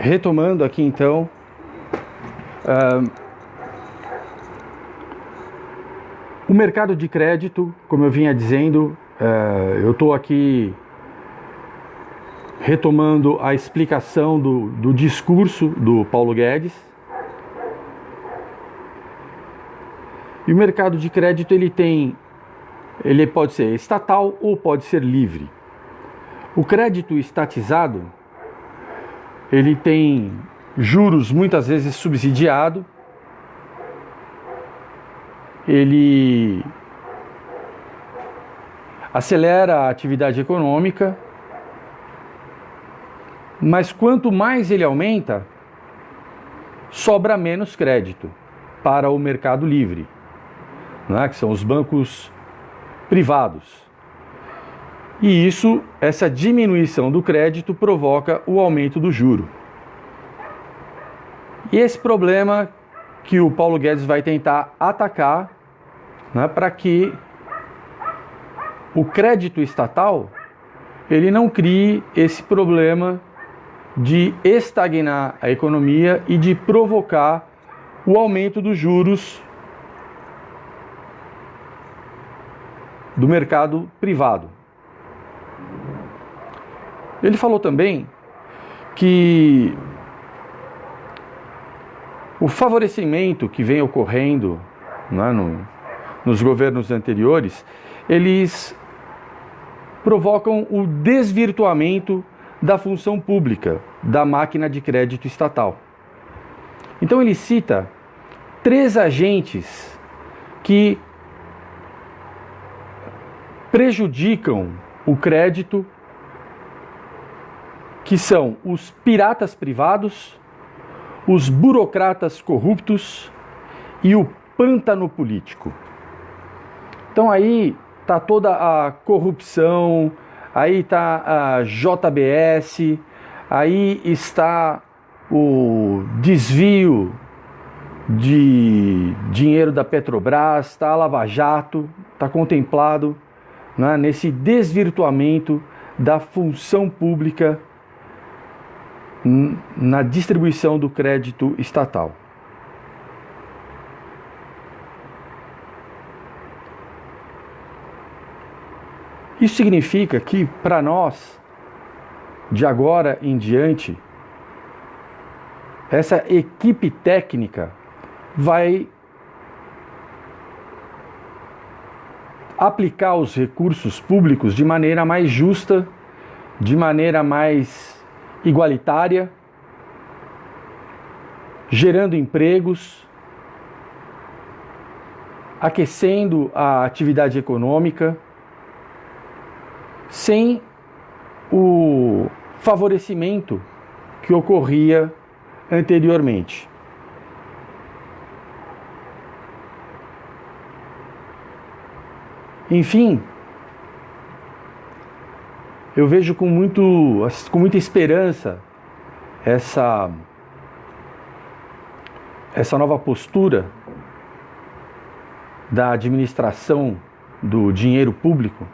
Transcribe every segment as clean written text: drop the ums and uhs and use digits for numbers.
Retomando aqui então, o mercado de crédito, como eu vinha dizendo, eu estou aqui retomando a explicação do discurso do Paulo Guedes. E o mercado de crédito ele pode ser estatal ou pode ser livre. O crédito estatizado, ele tem juros muitas vezes subsidiado, ele acelera a atividade econômica, mas quanto mais ele aumenta, sobra menos crédito para o mercado livre, né, que são os bancos privados. E essa diminuição do crédito provoca o aumento do juro. E esse problema que o Paulo Guedes vai tentar atacar, né, para que o crédito estatal ele não crie esse problema de estagnar a economia e de provocar o aumento dos juros do mercado privado. Ele falou também que o favorecimento que vem ocorrendo, né, nos governos anteriores, eles provocam o desvirtuamento da função pública da máquina de crédito estatal. Então ele cita 3 agentes que prejudicam o crédito, que são os piratas privados, os burocratas corruptos e o pântano político. Então aí está toda a corrupção, aí está a JBS, aí está o desvio de dinheiro da Petrobras, está a Lava Jato, está contemplado, né, nesse desvirtuamento da função pública na distribuição do crédito estatal. Isso significa que, para nós, de agora em diante, essa equipe técnica vai aplicar os recursos públicos de maneira mais justa, de maneira mais igualitária, gerando empregos, aquecendo a atividade econômica, sem o favorecimento que ocorria anteriormente. Enfim, eu vejo com muita esperança essa nova postura da administração do dinheiro público,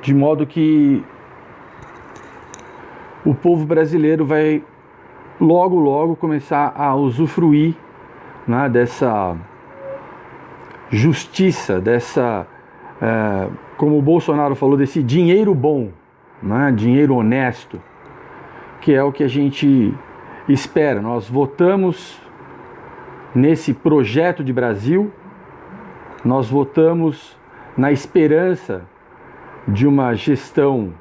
de modo que o povo brasileiro vai logo começar a usufruir, né, dessa justiça, como o Bolsonaro falou, desse dinheiro bom, né, dinheiro honesto, que é o que a gente espera. Nós votamos nesse projeto de Brasil, nós votamos na esperança de uma gestão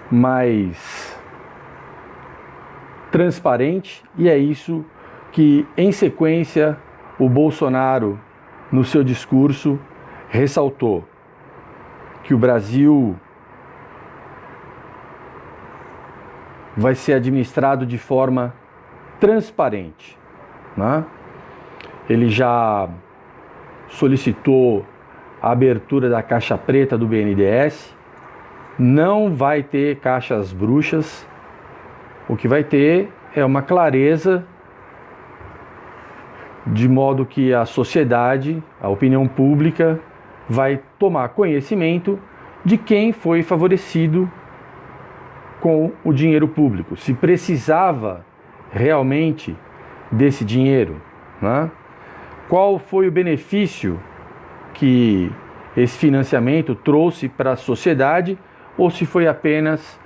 mais transparente, e é isso que, em sequência, o Bolsonaro, no seu discurso, ressaltou: que o Brasil vai ser administrado de forma transparente, né? Ele já solicitou a abertura da caixa preta do BNDES. Não vai ter caixas bruxas. O que vai ter é uma clareza, de modo que a sociedade, a opinião pública, vai tomar conhecimento de quem foi favorecido com o dinheiro público, se precisava realmente desse dinheiro, né? Qual foi o benefício que esse financiamento trouxe para a sociedade, ou se foi apenas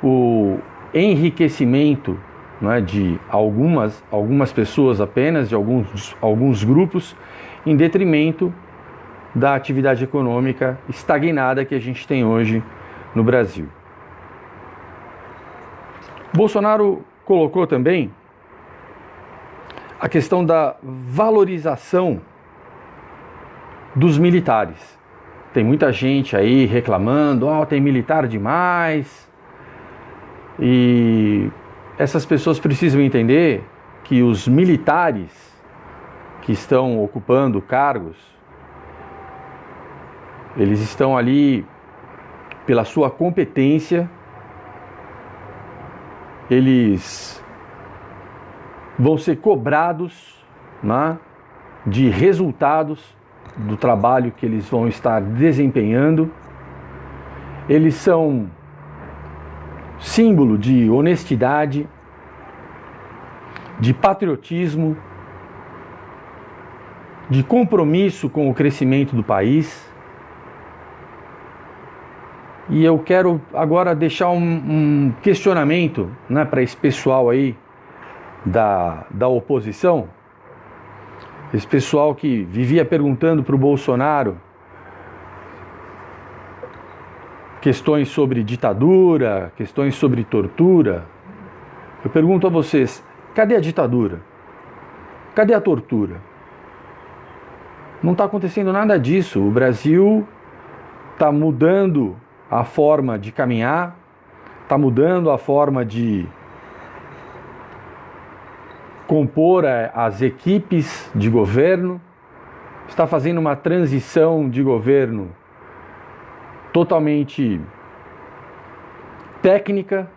o enriquecimento, né, de algumas pessoas apenas, de alguns grupos, em detrimento da atividade econômica estagnada que a gente tem hoje no Brasil. Bolsonaro colocou também a questão da valorização dos militares. Tem muita gente aí reclamando, tem militar demais. E essas pessoas precisam entender que os militares que estão ocupando cargos, eles estão ali pela sua competência, eles vão ser cobrados, né, de resultados do trabalho que eles vão estar desempenhando. Eles são símbolo de honestidade, de patriotismo, de compromisso com o crescimento do país. E eu quero agora deixar um questionamento, né, para esse pessoal aí da oposição, esse pessoal que vivia perguntando para o Bolsonaro questões sobre ditadura, questões sobre tortura. Eu pergunto a vocês, cadê a ditadura? Cadê a tortura? Não está acontecendo nada disso. O Brasil está mudando a forma de caminhar, está mudando a forma de compor as equipes de governo, está fazendo uma transição de governo totalmente técnica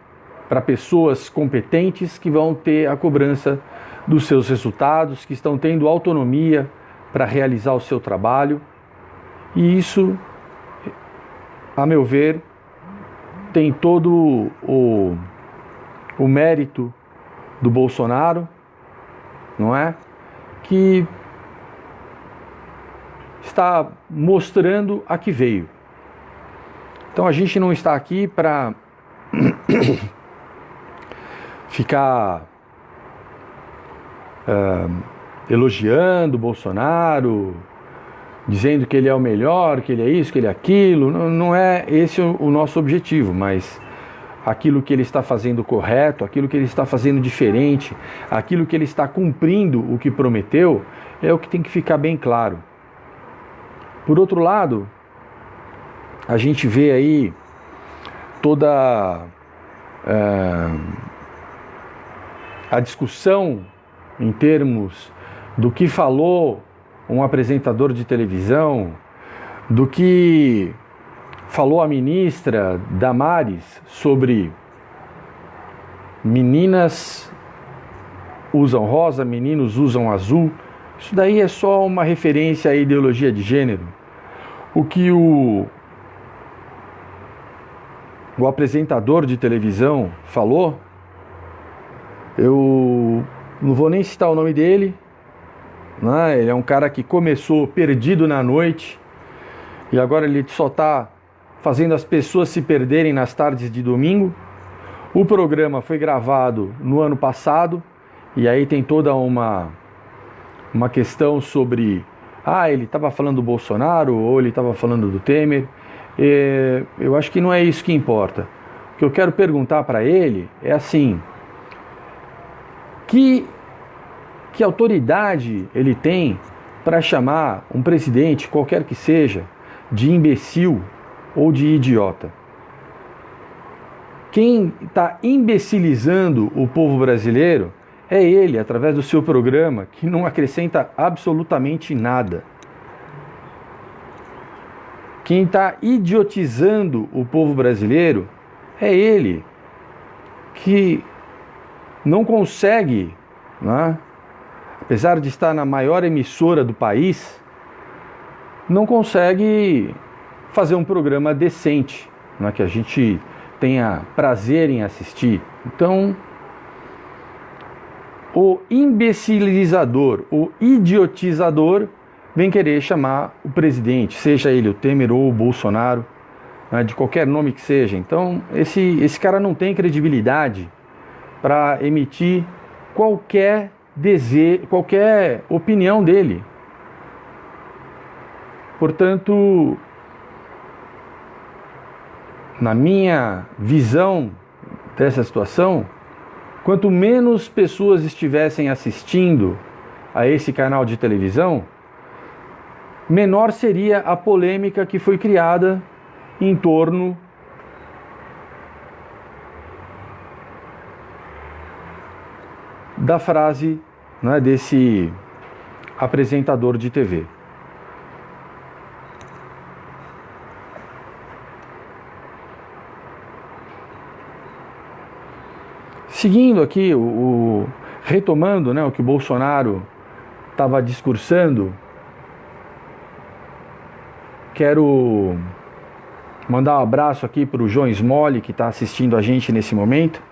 para pessoas competentes que vão ter a cobrança dos seus resultados, que estão tendo autonomia para realizar o seu trabalho. E isso, a meu ver, tem todo o mérito do Bolsonaro, não é? Que está mostrando a que veio. Então a gente não está aqui para ficar elogiando o Bolsonaro, dizendo que ele é o melhor, que ele é isso, que ele é aquilo. Não é esse o nosso objetivo, mas aquilo que ele está fazendo correto, aquilo que ele está fazendo diferente, aquilo que ele está cumprindo o que prometeu, é o que tem que ficar bem claro. Por outro lado, a gente vê aí toda a discussão em termos do que falou um apresentador de televisão, do que falou a ministra Damares sobre meninas usam rosa, meninos usam azul. Isso daí é só uma referência à ideologia de gênero. O que o apresentador de televisão falou, eu não vou nem citar o nome dele, né? Ele é um cara que começou perdido na noite e agora ele só está fazendo as pessoas se perderem nas tardes de domingo. O programa foi gravado no ano passado e aí tem toda uma questão sobre ele estava falando do Bolsonaro ou ele estava falando do Temer. Eu acho que não é isso que importa. O que eu quero perguntar para ele é assim: que autoridade ele tem para chamar um presidente, qualquer que seja, de imbecil ou de idiota? Quem está imbecilizando o povo brasileiro é ele, através do seu programa, que não acrescenta absolutamente nada. Quem está idiotizando o povo brasileiro é ele, que não consegue, né, apesar de estar na maior emissora do país, não consegue fazer um programa decente, né, que a gente tenha prazer em assistir. Então, o imbecilizador, o idiotizador, vem querer chamar o presidente, seja ele o Temer ou o Bolsonaro, né, de qualquer nome que seja. Então, esse cara não tem credibilidade para emitir qualquer opinião dele. Portanto, na minha visão dessa situação, quanto menos pessoas estivessem assistindo a esse canal de televisão, menor seria a polêmica que foi criada em torno da frase, né, desse apresentador de TV. Seguindo aqui, retomando, né, o que o Bolsonaro estava discursando, quero mandar um abraço aqui para o João Smolli, que está assistindo a gente nesse momento.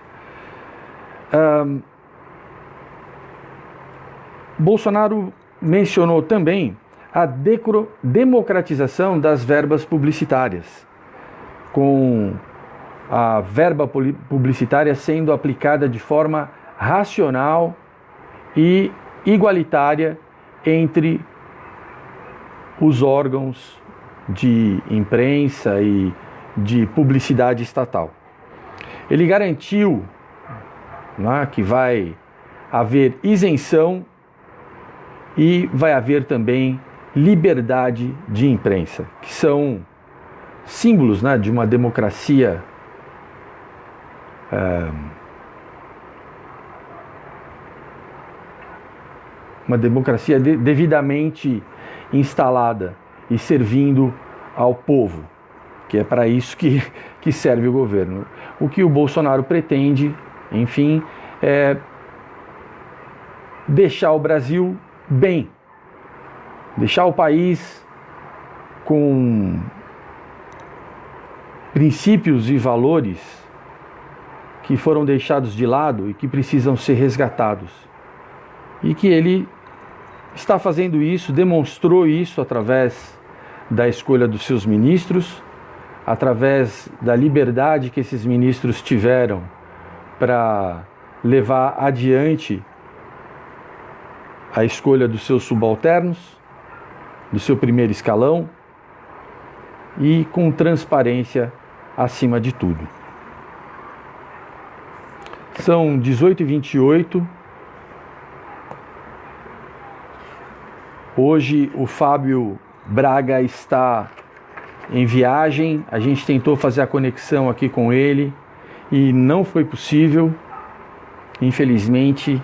Bolsonaro mencionou também a democratização das verbas publicitárias, com a verba publicitária sendo aplicada de forma racional e igualitária entre os órgãos de imprensa e de publicidade estatal. Ele garantiu, né, que vai haver isenção e vai haver também liberdade de imprensa, que são símbolos, né, de uma democracia devidamente instalada e servindo ao povo, que é para isso que serve o governo. O que o Bolsonaro pretende, enfim, é deixar o Brasil bem, deixar o país com princípios e valores que foram deixados de lado e que precisam ser resgatados. E que ele está fazendo isso, demonstrou isso através da escolha dos seus ministros, através da liberdade que esses ministros tiveram para levar adiante a escolha dos seus subalternos, do seu primeiro escalão, e com transparência acima de tudo. São 18h28. Hoje o Fábio Braga está em viagem. A gente tentou fazer a conexão aqui com ele e não foi possível. Infelizmente,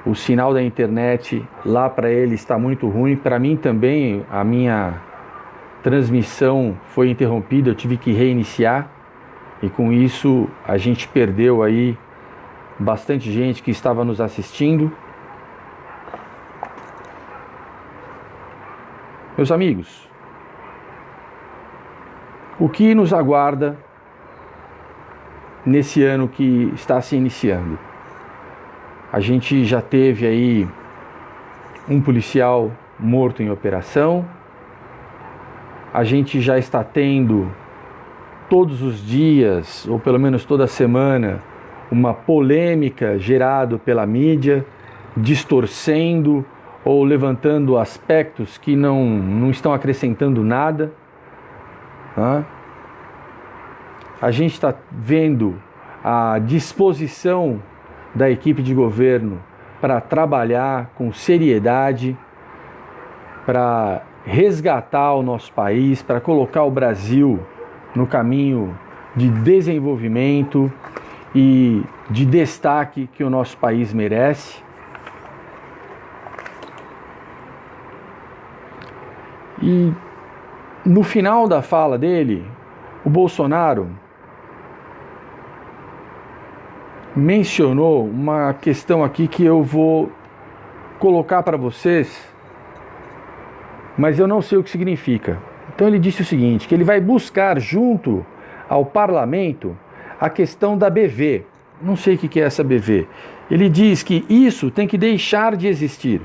o sinal da internet lá para ele está muito ruim. Para mim também, a minha transmissão foi interrompida, eu tive que reiniciar. E com isso a gente perdeu aí bastante gente que estava nos assistindo. Meus amigos, o que nos aguarda nesse ano que está se iniciando? A gente já teve aí um policial morto em operação, a gente já está tendo todos os dias, ou pelo menos toda semana, uma polêmica gerada pela mídia, distorcendo ou levantando aspectos que não estão acrescentando nada. Tá? A gente está vendo a disposição da equipe de governo para trabalhar com seriedade, para resgatar o nosso país, para colocar o Brasil no caminho de desenvolvimento e de destaque que o nosso país merece. E no final da fala dele, o Bolsonaro mencionou uma questão aqui que eu vou colocar para vocês, mas eu não sei o que significa. Então ele disse o seguinte, que ele vai buscar junto ao parlamento a questão da BV. Não sei o que é essa BV. Ele diz que isso tem que deixar de existir.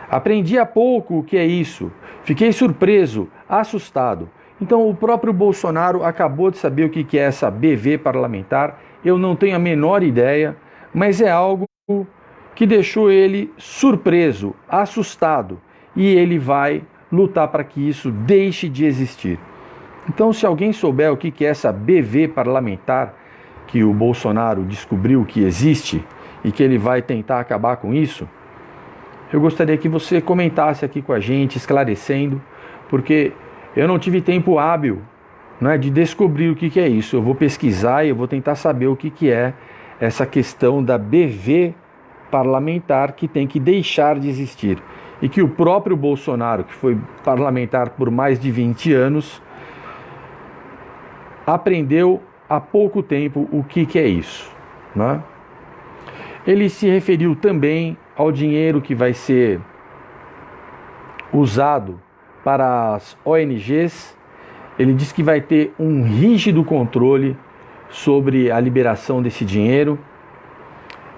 Aprendi há pouco o que é isso. Fiquei surpreso, assustado. Então o próprio Bolsonaro acabou de saber o que é essa BV parlamentar. Eu não tenho a menor ideia, mas é algo que deixou ele surpreso, assustado. E ele vai lutar para que isso deixe de existir. Então, se alguém souber o que é essa BV parlamentar, que o Bolsonaro descobriu que existe e que ele vai tentar acabar com isso, eu gostaria que você comentasse aqui com a gente, esclarecendo, porque eu não tive tempo hábil, né, de descobrir o que é isso. Eu vou pesquisar e eu vou tentar saber o que é essa questão da BV parlamentar que tem que deixar de existir. E que o próprio Bolsonaro, que foi parlamentar por mais de 20 anos, aprendeu há pouco tempo o que é isso, né? Ele se referiu também ao dinheiro que vai ser usado para as ONGs. Ele diz que vai ter um rígido controle sobre a liberação desse dinheiro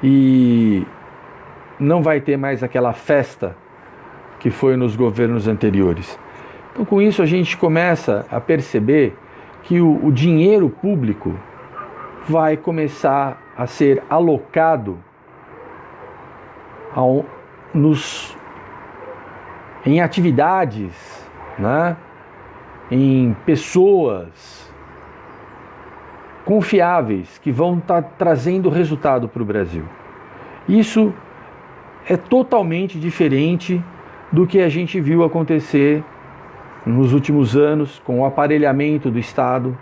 e não vai ter mais aquela festa que foi nos governos anteriores. Então, com isso, a gente começa a perceber que o dinheiro público vai começar a ser alocado em atividades, né, em pessoas confiáveis que vão estar trazendo resultado para o Brasil. Isso é totalmente diferente do que a gente viu acontecer nos últimos anos com o aparelhamento do Estado,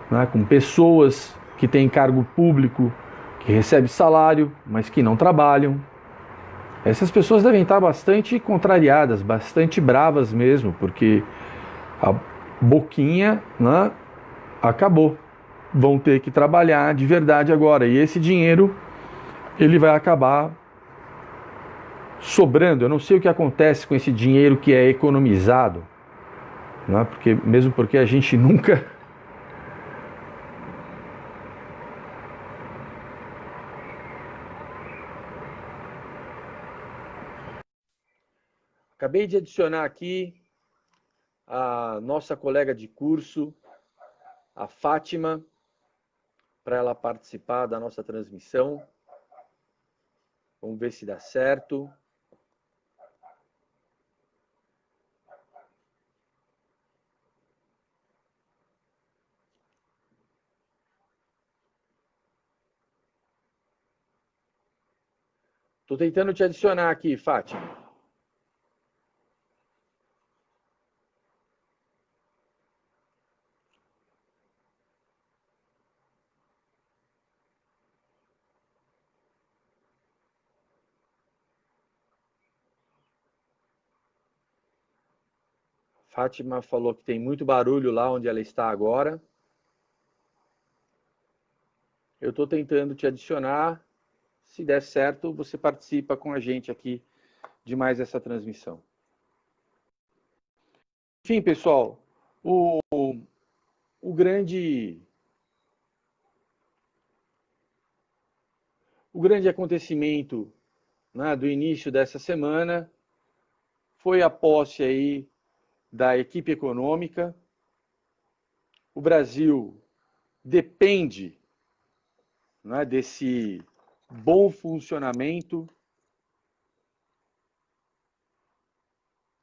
né, com pessoas que têm cargo público, que recebem salário, mas que não trabalham. Essas pessoas devem estar bastante contrariadas, bastante bravas mesmo, porque a boquinha, né, acabou. Vão ter que trabalhar de verdade agora. E esse dinheiro, ele vai acabar sobrando. Eu não sei o que acontece com esse dinheiro que é economizado, né, mesmo porque a gente nunca... Acabei de adicionar aqui a nossa colega de curso, a Fátima, para ela participar da nossa transmissão. Vamos ver se dá certo. Estou tentando te adicionar aqui, Fátima. Fátima falou que tem muito barulho lá onde ela está agora. Eu estou tentando te adicionar. Se der certo, você participa com a gente aqui de mais essa transmissão. Enfim, pessoal, o grande acontecimento, né, do início dessa semana foi a posse aí da equipe econômica. O Brasil depende, né, desse bom funcionamento,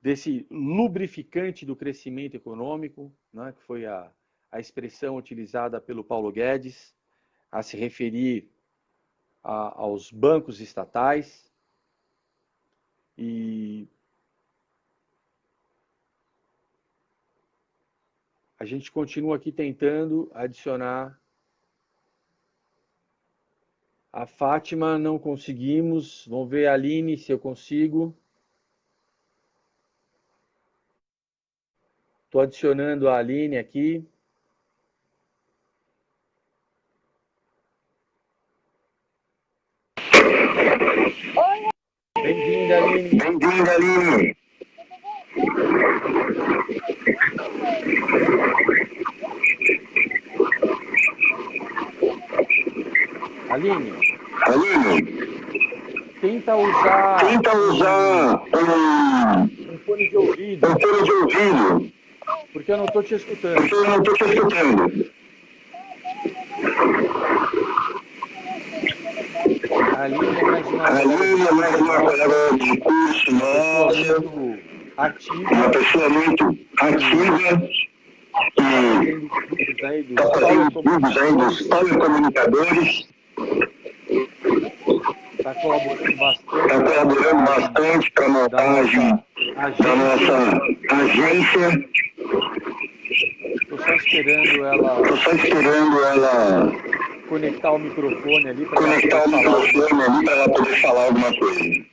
desse lubrificante do crescimento econômico, né, que foi a expressão utilizada pelo Paulo Guedes a se referir aos bancos estatais. E a gente continua aqui tentando adicionar a Fátima, não conseguimos. Vamos ver a Aline se eu consigo. Estou adicionando a Aline aqui. Bem-vinda, Aline. Bem-vinda, Aline. Aline, Aline, tenta usar um fone de ouvido, porque eu não estou te escutando. A Aline é mais uma colega de curso nossa, uma pessoa muito ativa, que está fazendo vídeos aí dos telecomunicadores, está colaborando bastante para a montagem da nossa agência. Estou só esperando ela conectar o microfone ali para ela poder falar alguma coisa.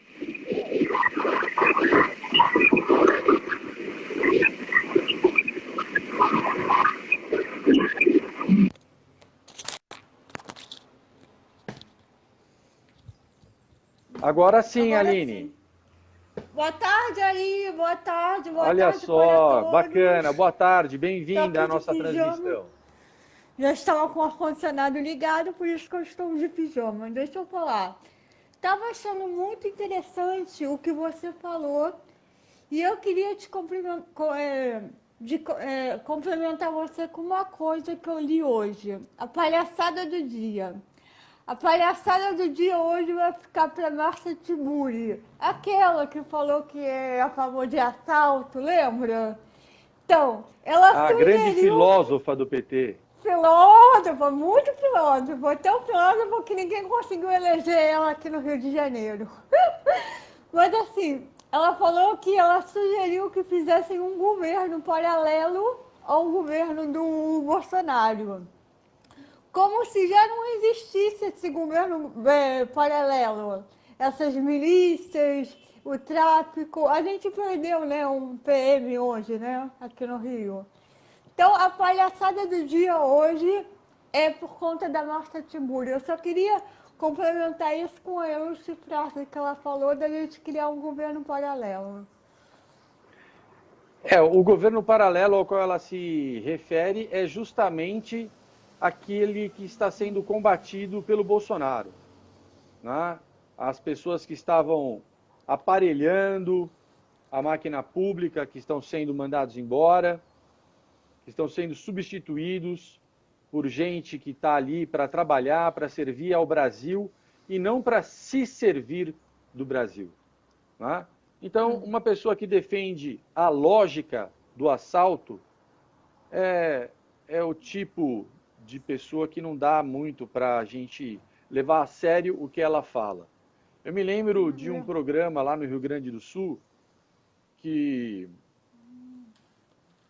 Agora sim, Aline. Sim. Boa tarde, Ari. Boa tarde. Olha só, bacana. Boa tarde, bem-vinda à nossa transmissão. Já estava com o ar-condicionado ligado, por isso que eu estou de pijama. Deixa eu falar. Estava achando muito interessante o que você falou e eu queria te complementar você com uma coisa que eu li hoje. A palhaçada do dia. A palhaçada do dia hoje vai ficar para Márcia Tiburi, aquela que falou que é a favor de assalto, lembra? Então, ela sugeriu... A grande filósofa do PT. Filósofa, muito filósofa, tão filósofa que ninguém conseguiu eleger ela aqui no Rio de Janeiro. Mas assim, ela falou que ela sugeriu que fizessem um governo paralelo ao governo do Bolsonaro. Como se já não existisse esse governo paralelo. Essas milícias, o tráfico. A gente perdeu, né, um PM hoje, né, aqui no Rio. Então, a palhaçada do dia hoje é por conta da Márcia Tiburi. Eu só queria complementar isso com a Eunice Praça, que ela falou da gente criar um governo paralelo. O governo paralelo ao qual ela se refere é justamente aquele que está sendo combatido pelo Bolsonaro, né? As pessoas que estavam aparelhando a máquina pública, que estão sendo mandados embora, que estão sendo substituídos por gente que está ali para trabalhar, para servir ao Brasil e não para se servir do Brasil, né? Então, uma pessoa que defende a lógica do assalto é o tipo de pessoa que não dá muito para a gente levar a sério o que ela fala. Eu me lembro de um programa lá no Rio Grande do Sul que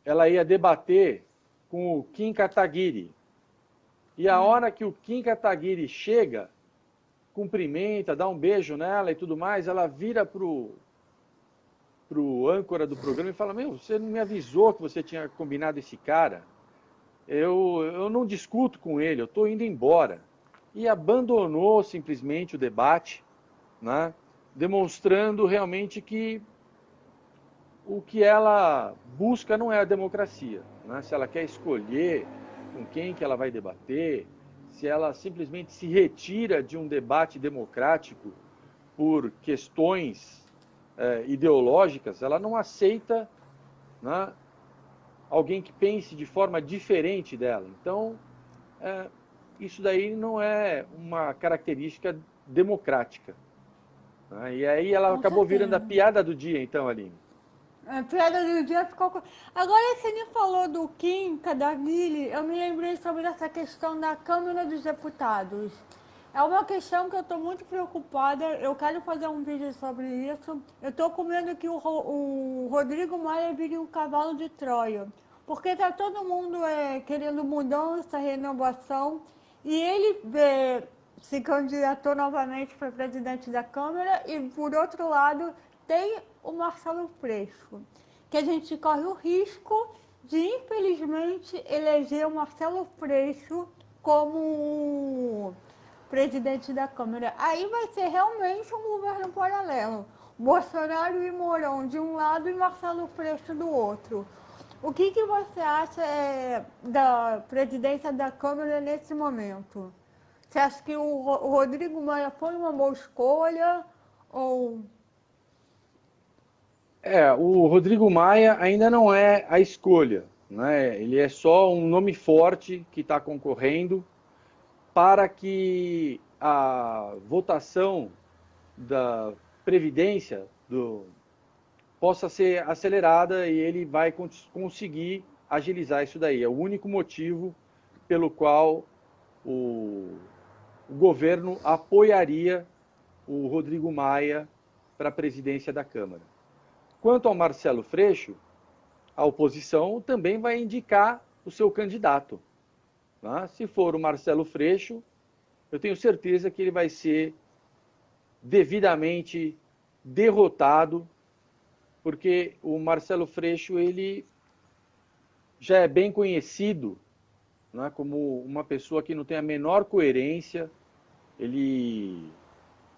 ela ia debater com o Kim Kataguiri. E a hora que o Kim Kataguiri chega, cumprimenta, dá um beijo nela e tudo mais, ela vira pro âncora do programa e fala: meu, você não me avisou que você tinha combinado esse cara? Eu não discuto com ele, eu estou indo embora. E abandonou simplesmente o debate, né, demonstrando realmente que o que ela busca não é a democracia, né? Se ela quer escolher com quem que ela vai debater, se ela simplesmente se retira de um debate democrático por questões ideológicas, ela não aceita, né, alguém que pense de forma diferente dela. Então, isso daí não é uma característica democrática, né? E aí ela acabou virando a piada do dia, então, Aline. A piada do dia ficou... Agora, você me falou do Kim Kataguiri, eu me lembrei sobre essa questão da Câmara dos Deputados. É uma questão que eu estou muito preocupada, eu quero fazer um vídeo sobre isso. Eu estou com medo que o Rodrigo Maia vire um cavalo de Troia, porque está todo mundo querendo mudança, renovação, e ele se candidatou novamente para presidente da Câmara, e por outro lado tem o Marcelo Freixo, que a gente corre o risco de, infelizmente, eleger o Marcelo Freixo como presidente da Câmara. Aí vai ser realmente um governo paralelo. Bolsonaro e Mourão de um lado e Marcelo Freixo do outro. O que você acha da presidência da Câmara nesse momento? Você acha que o Rodrigo Maia foi uma boa escolha? Ou. O Rodrigo Maia ainda não é a escolha, né? Ele é só um nome forte que está concorrendo para que a votação da Previdência possa ser acelerada e ele vai conseguir agilizar isso daí. É o único motivo pelo qual o governo apoiaria o Rodrigo Maia para a presidência da Câmara. Quanto ao Marcelo Freixo, a oposição também vai indicar o seu candidato. Né? Se for o Marcelo Freixo, eu tenho certeza que ele vai ser devidamente derrotado, porque o Marcelo Freixo ele já é bem conhecido, né, como uma pessoa que não tem a menor coerência. Ele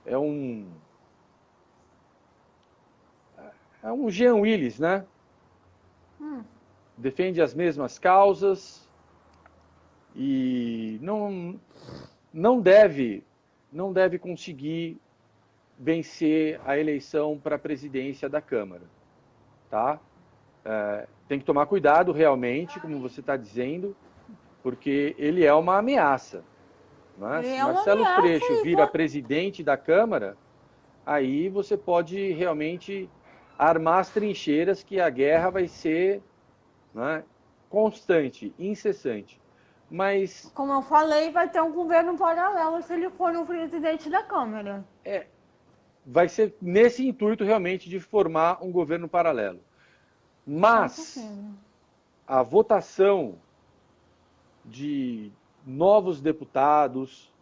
é um Jean Willis, né? Defende as mesmas causas e não deve conseguir vencer a eleição para a presidência da Câmara, tá? Tem que tomar cuidado realmente, como você está dizendo, porque ele é uma ameaça. Né? Se Marcelo Freixo vira presidente da Câmara, aí você pode realmente armar as trincheiras, que a guerra vai ser, né, constante, incessante. Mas, como eu falei, vai ter um governo paralelo se ele for o presidente da Câmara. Vai ser nesse intuito realmente de formar um governo paralelo. Mas a votação de novos deputados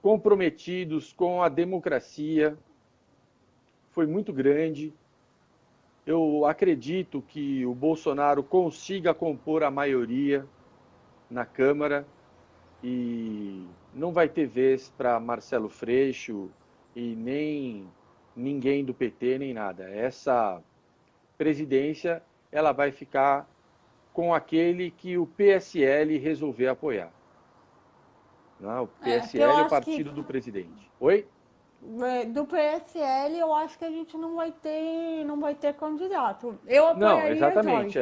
comprometidos com a democracia foi muito grande. Eu acredito que o Bolsonaro consiga compor a maioria na Câmara e não vai ter vez para Marcelo Freixo e nem ninguém do PT, nem nada. Essa presidência ela vai ficar com aquele que o PSL resolver apoiar. Não, o PSL é o partido do presidente. Oi? Do PSL, eu acho que a gente não vai ter candidato. Eu apoiaria Não, exatamente.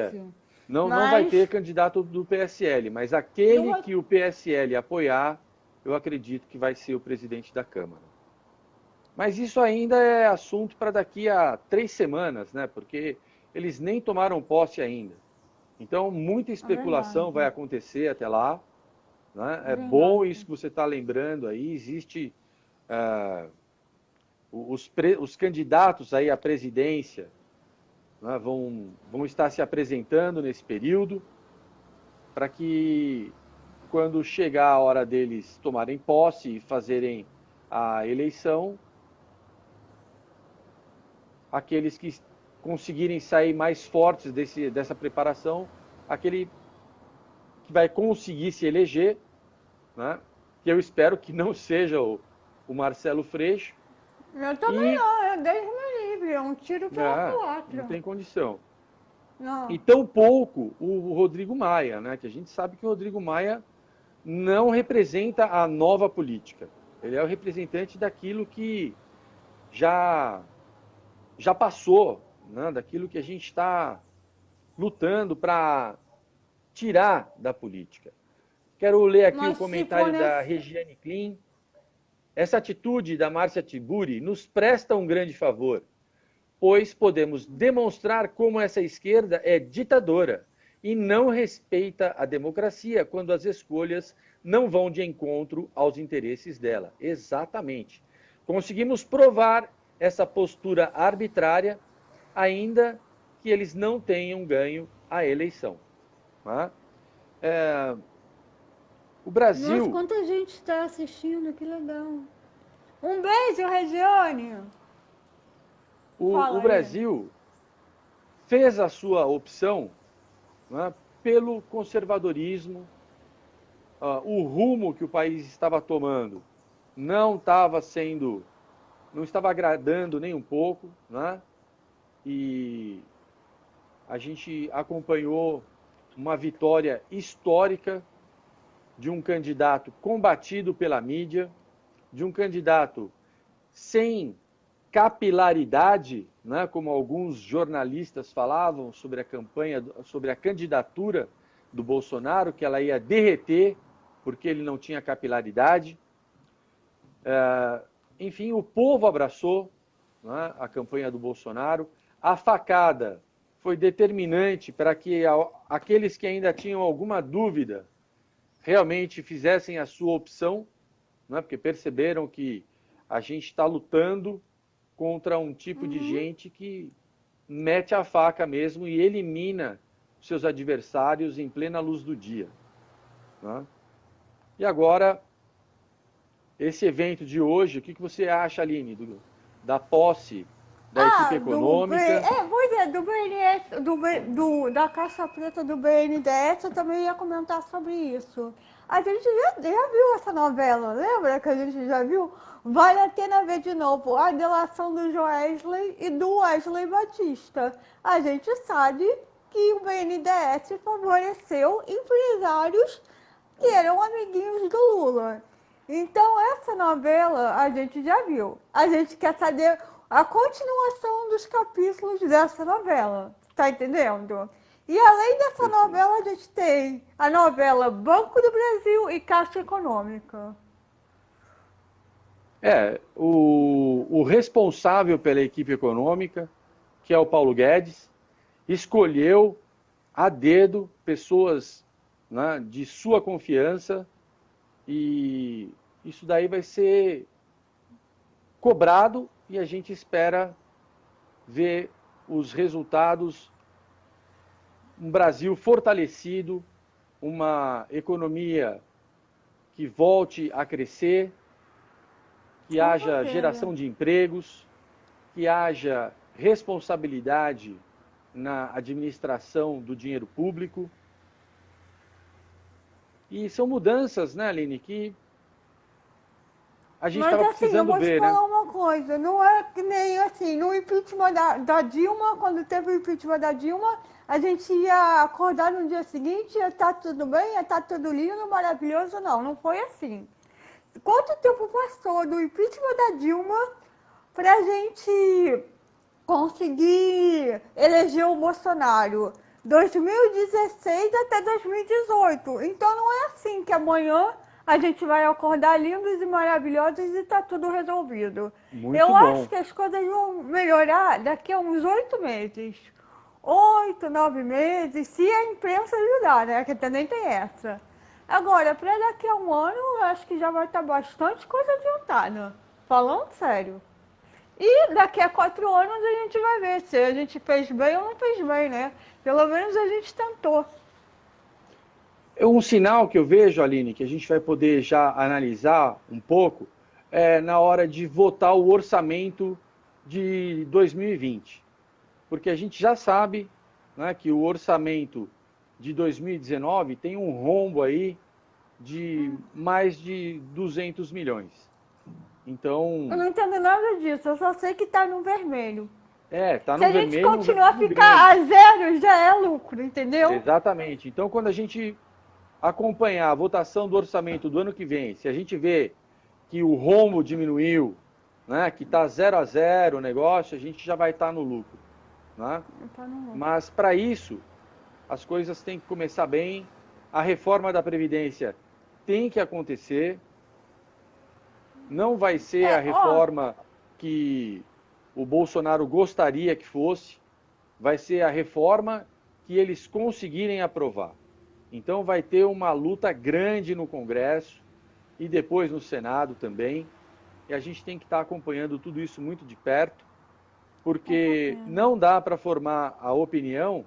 Não mas vai ter candidato do PSL, mas aquele que o PSL apoiar, eu acredito que vai ser o presidente da Câmara. Mas isso ainda é assunto para daqui a 3 semanas, né? Porque eles nem tomaram posse ainda. Então, muita especulação vai acontecer até lá. Né? É bom isso que você está lembrando aí. Existe os candidatos aí à presidência, né, vão estar se apresentando nesse período para que, quando chegar a hora deles tomarem posse e fazerem a eleição, aqueles que conseguirem sair mais fortes dessa preparação, aquele que vai conseguir se eleger, né, que eu espero que não seja o Marcelo Freixo. Eu também não, Deus me livre, é um tiro pela culatra. Não tem condição. Não. E tampouco o Rodrigo Maia, né, que a gente sabe que o Rodrigo Maia não representa a nova política. Ele é o representante daquilo que já passou, né, daquilo que a gente está lutando para tirar da política. Quero ler aqui o comentário da Regiane Klein. Essa atitude da Márcia Tiburi nos presta um grande favor, pois podemos demonstrar como essa esquerda é ditadora e não respeita a democracia quando as escolhas não vão de encontro aos interesses dela. Exatamente. Conseguimos provar essa postura arbitrária, ainda que eles não tenham ganho a eleição. Tá? O Brasil... Nossa, quanta gente está assistindo, que legal. Um beijo, Regiane! O Brasil fez a sua opção, né, pelo conservadorismo. O rumo que o país estava tomando não estava agradando nem um pouco, né? E a gente acompanhou uma vitória histórica de um candidato combatido pela mídia, de um candidato sem capilaridade, né, como alguns jornalistas falavam sobre a campanha, sobre a candidatura do Bolsonaro, que ela ia derreter porque ele não tinha capilaridade. Enfim, o povo abraçou, né, a campanha do Bolsonaro. A facada foi determinante para que aqueles que ainda tinham alguma dúvida realmente fizessem a sua opção, né, porque perceberam que a gente está lutando contra um tipo de gente que mete a faca mesmo e elimina seus adversários em plena luz do dia, né? E agora, esse evento de hoje, o que você acha, Aline, da posse da equipe econômica? Pois é, do BNDES, da Caixa Preta do BNDES, eu também ia comentar sobre isso. A gente já viu essa novela, lembra que a gente já viu? Vale a pena ver de novo a delação do Joesley e do Wesley Batista. A gente sabe que o BNDES favoreceu empresários que eram amiguinhos do Lula. Então, essa novela a gente já viu. A gente quer saber a continuação dos capítulos dessa novela. Tá entendendo? E além dessa novela, a gente tem a novela Banco do Brasil e Caixa Econômica. O responsável pela equipe econômica, que é o Paulo Guedes, escolheu a dedo pessoas, né, de sua confiança, e isso daí vai ser cobrado e a gente espera ver os resultados, um Brasil fortalecido, uma economia que volte a crescer, que haja geração de empregos, que haja responsabilidade na administração do dinheiro público. E são mudanças, né, Aline, que a gente estava precisando ver, né? Mas assim, eu vou te falar uma coisa, não é que nem assim, no impeachment da Dilma, quando teve o impeachment da Dilma, a gente ia acordar no dia seguinte, ia estar tudo bem, ia estar tudo lindo, maravilhoso, não foi assim. Quanto tempo passou do impeachment da Dilma para a gente conseguir eleger o Bolsonaro? 2016 até 2018. Então não é assim que amanhã a gente vai acordar lindos e maravilhosos e está tudo resolvido. Muito bom. Acho que as coisas vão melhorar daqui a uns 8 meses. 8, 9 meses, se a imprensa ajudar, né? Que também tem essa. Agora, para daqui a um ano, eu acho que já vai estar bastante coisa adiantada. Falando sério. E daqui a 4 anos a gente vai ver se a gente fez bem ou não fez bem, né? Pelo menos a gente tentou. Um sinal que eu vejo, Aline, que a gente vai poder já analisar um pouco, é na hora de votar o orçamento de 2020. Porque a gente já sabe, né, que o orçamento de 2019 tem um rombo aí de mais de 200 milhões. Então... Eu não entendo nada disso, eu só sei que está no vermelho. Tá no vermelho. Se a gente continuar a ficar a zero, já é lucro, entendeu? Exatamente. Então, quando a gente acompanhar a votação do orçamento do ano que vem, se a gente vê que o rombo diminuiu, né, que está 0 a 0 o negócio, a gente já vai estar no lucro, né? Mas, para isso, as coisas têm que começar bem, a reforma da Previdência tem que acontecer, não vai ser a reforma que o Bolsonaro gostaria que fosse, vai ser a reforma que eles conseguirem aprovar. Então vai ter uma luta grande no Congresso e depois no Senado também, e a gente tem que estar acompanhando tudo isso muito de perto, porque não dá para formar a opinião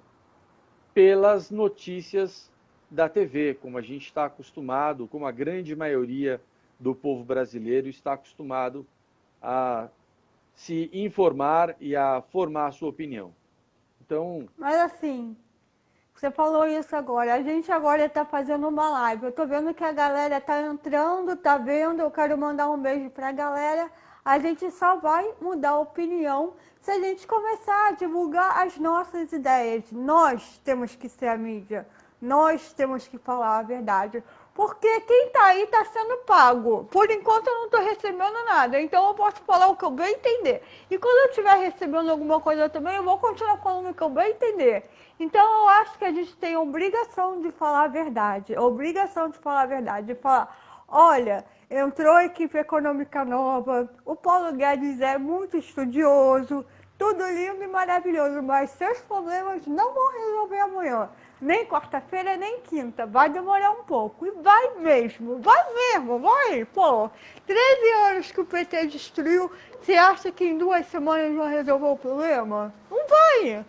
pelas notícias da TV, como a gente está acostumado, como a grande maioria do povo brasileiro está acostumado a se informar e a formar a sua opinião. Então... Mas assim, você falou isso agora, a gente agora está fazendo uma live, eu estou vendo que a galera está entrando, está vendo, eu quero mandar um beijo para a galera. A gente só vai mudar a opinião se a gente começar a divulgar as nossas ideias. Nós temos que ser a mídia, nós temos que falar a verdade. Porque quem tá aí tá sendo pago. Por enquanto eu não tô recebendo nada, então eu posso falar o que eu bem entender. E quando eu estiver recebendo alguma coisa também, eu vou continuar falando o que eu bem entender. Então eu acho que a gente tem obrigação de falar a verdade. Obrigação de falar a verdade. De falar, olha, entrou equipe econômica nova, o Paulo Guedes é muito estudioso, tudo lindo e maravilhoso, mas seus problemas não vão resolver amanhã. Nem quarta-feira, nem quinta. Vai demorar um pouco. E vai mesmo. Vai mesmo. Vai. Pô, 13 anos que o PT destruiu. Você acha que em 2 semanas vai resolver o problema? Não vai.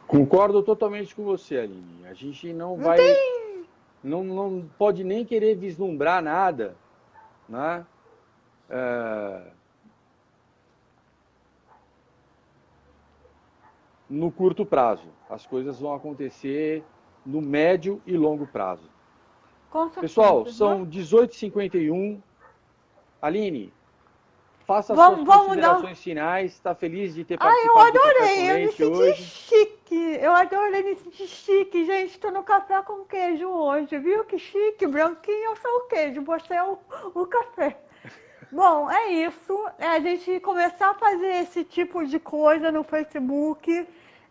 Concordo totalmente com você, Aline. A gente não Não vai, tem. não pode nem querer vislumbrar nada, né? No curto prazo. As coisas vão acontecer no médio e longo prazo. Com certeza. Pessoal, são 18h51. Aline, faça suas Vamos dar. considerações finais. Está feliz de ter Ai, eu participado do Café com adorei. Eu me Leite senti hoje? chique. Eu adorei me sentir chique. Gente, tô no café com queijo hoje. Viu que chique? Branquinho, eu sou o queijo. Você é o café. Bom, é isso. É a gente começar a fazer esse tipo de coisa no Facebook,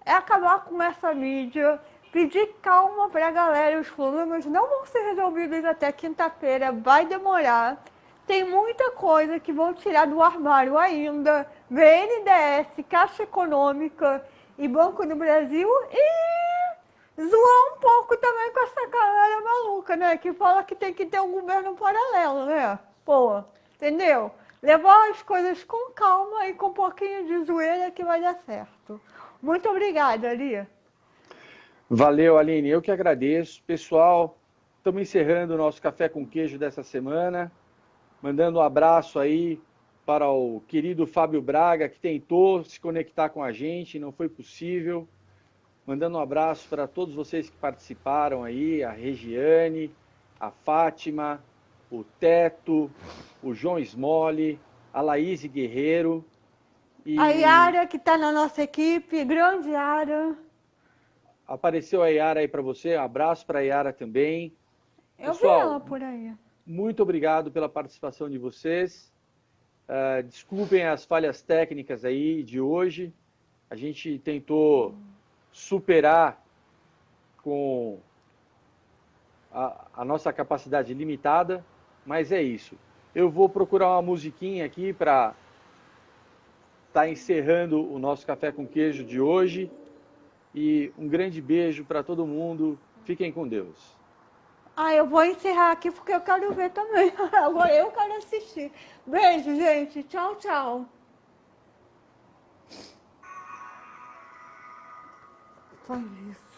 é acabar com essa mídia, pedir calma pra galera. Os problemas não vão ser resolvidos até quinta-feira, vai demorar. Tem muita coisa que vão tirar do armário ainda. BNDES, Caixa Econômica e Banco do Brasil e zoar um pouco também com essa galera maluca, né? Que fala que tem que ter um governo paralelo, né? Pô, entendeu? Levar as coisas com calma e com um pouquinho de zoeira que vai dar certo. Muito obrigada, Ari. Valeu, Aline. Eu que agradeço. Pessoal, estamos encerrando o nosso Café com Queijo dessa semana. Mandando um abraço aí para o querido Fábio Braga, que tentou se conectar com a gente, não foi possível. Mandando um abraço para todos vocês que participaram aí, a Regiane, a Fátima, o Teto, o João Smole, a Laís Guerreiro. A Yara, que está na nossa equipe, grande Yara. Apareceu a Yara aí para você, um abraço para a Yara também. Eu Pessoal, vi ela por aí. Muito obrigado pela participação de vocês. Desculpem as falhas técnicas aí de hoje. A gente tentou superar com a nossa capacidade limitada, mas é isso. Eu vou procurar uma musiquinha aqui para estar encerrando o nosso Café com Queijo de hoje. E um grande beijo para todo mundo. Fiquem com Deus. Ah, eu vou encerrar aqui porque eu quero ver também. Agora eu quero assistir. Beijo, gente. Tchau, tchau. Faz isso.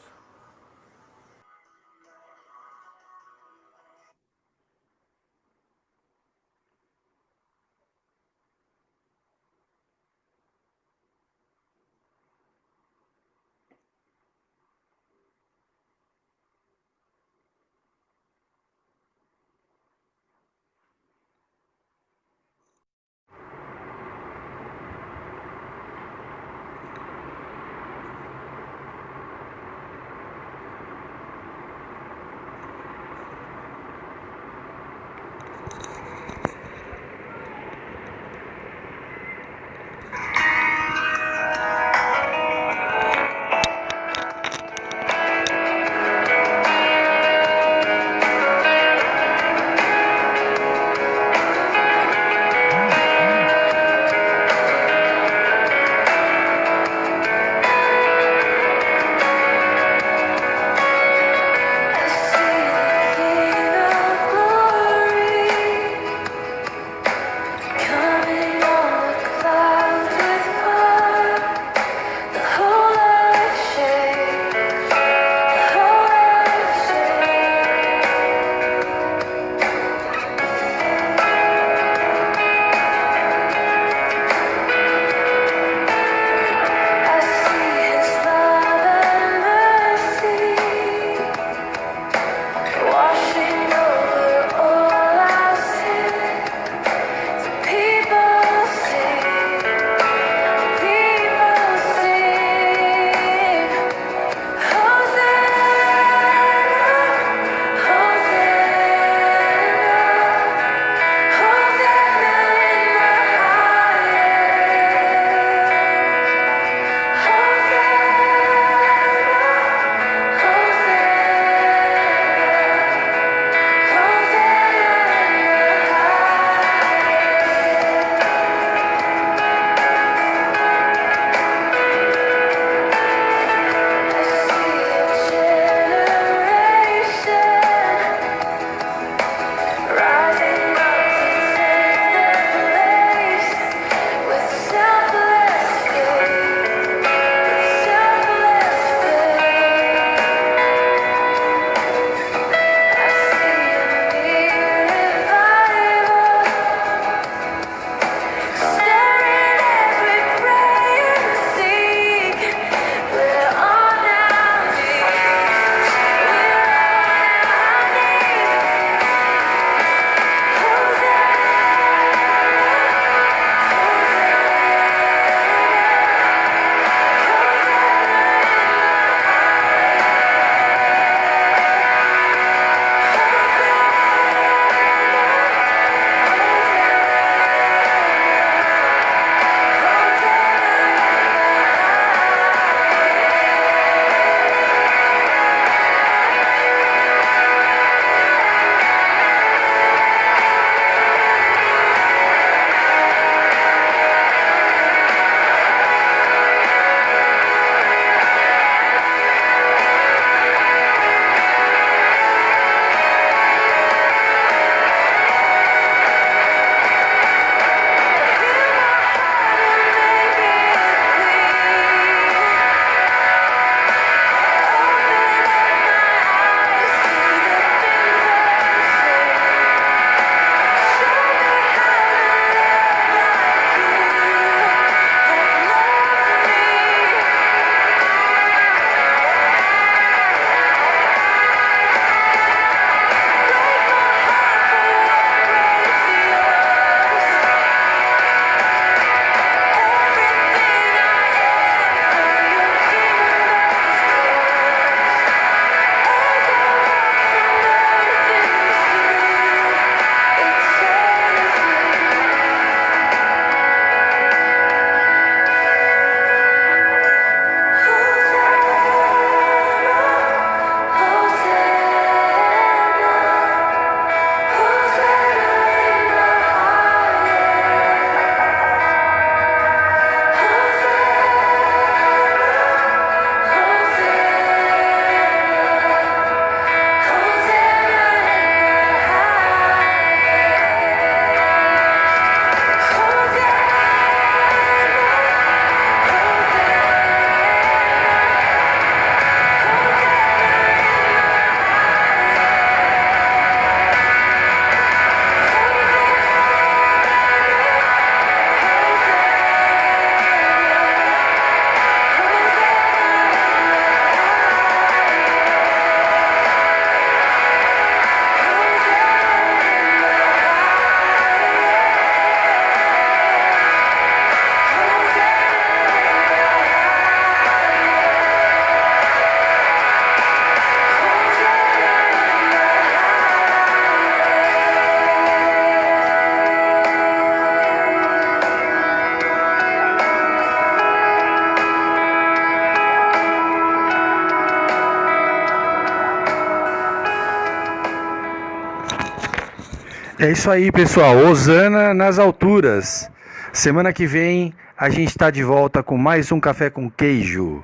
É isso aí, pessoal. Hosana nas alturas. Semana que vem a gente está de volta com mais um Café com Queijo.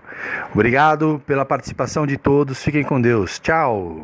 Obrigado pela participação de todos. Fiquem com Deus. Tchau.